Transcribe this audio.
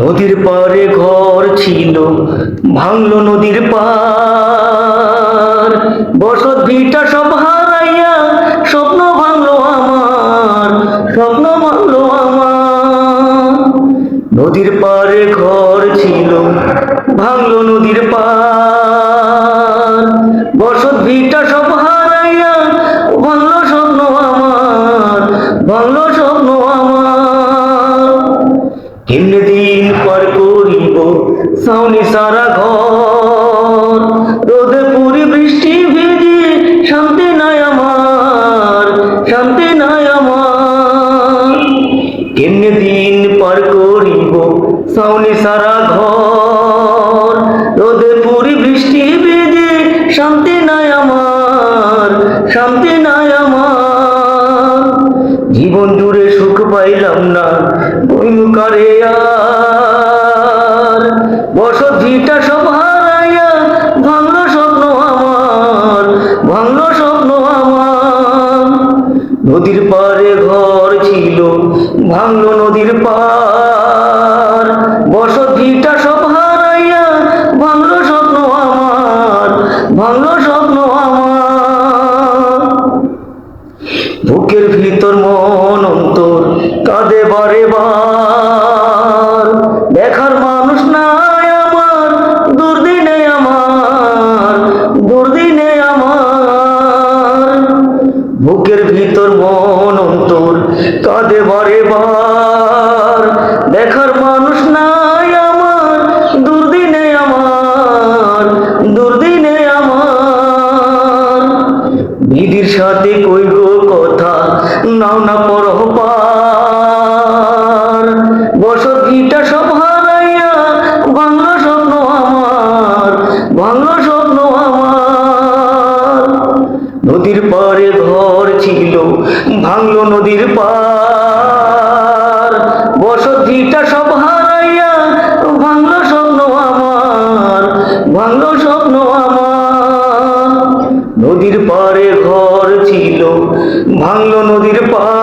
নদীর পারে ঘর ছিল, ভাঙলো নদীর পার। বসত ভিটা সব হারাইয়া স্বপ্ন ভাঙলো আমার, স্বপ্ন ভাঙলো আমার। নদীর পারে ঘর ছিল, ভাঙলো নদীর পার। বসত ভিটা সব হারাইয়া ভাঙলো স্বপ্ন আমার, ভাঙলো স্বপ্ন আমার। কেমনে দিন পার করিব ছাউনি সারা ঘর, রোদে পুরি বৃষ্টি ভিজে শান্তি নাই আমার, শান্তি নাই আমার। কেমনে দিন পার করিব ছাউনি সারা ঘর, রোদে পুরি বৃষ্টি ভিজে শান্তি নাই আমার, শান্তি নাই আমার। জীবন জুড়ে সুখ পাইলাম না বইমুকারে আর। বসত ভিটা সব হারাইয়া ভাঙলো স্বপ্ন আমার, ভাঙলো স্বপ্ন আমার। নদীর পারে ঘর ছিল, ভাঙলো নদীর পার। বসত ভিটা সব হারাইয়া ভাঙলো স্বপ্ন আমার, ভাঙলো স্বপ্ন আমার। বুকের ভিতর মন অন্তর কাঁদে বারে বার, দেখার মানুষ নাই আমার দুর্দিনে আমার, দুর্দিনে আমার। বুকের ভিতর মন অন্তর কাঁদে বারে বার, দেখার মানুষ নাই আমার দুর্দিনে আমার, দুর্দিনে আমার। দিদির সাথে কই গো কথা নাও না পরহ পার। বসত ভিটা সব হারাইয়া ভাঙলো স্বপ্ন আমার, ভাঙলো স্বপ্ন আমার। নদীর পারে ঘর ছিল, ভাঙলো নদীর পার। বসত ভিটা সব হারাইয়া ভাঙলো স্বপ্ন আমার, ভাঙলো স্বপ্ন আমার। নদীর পারে ঘর ছিল, ভাঙলো নদীর পার।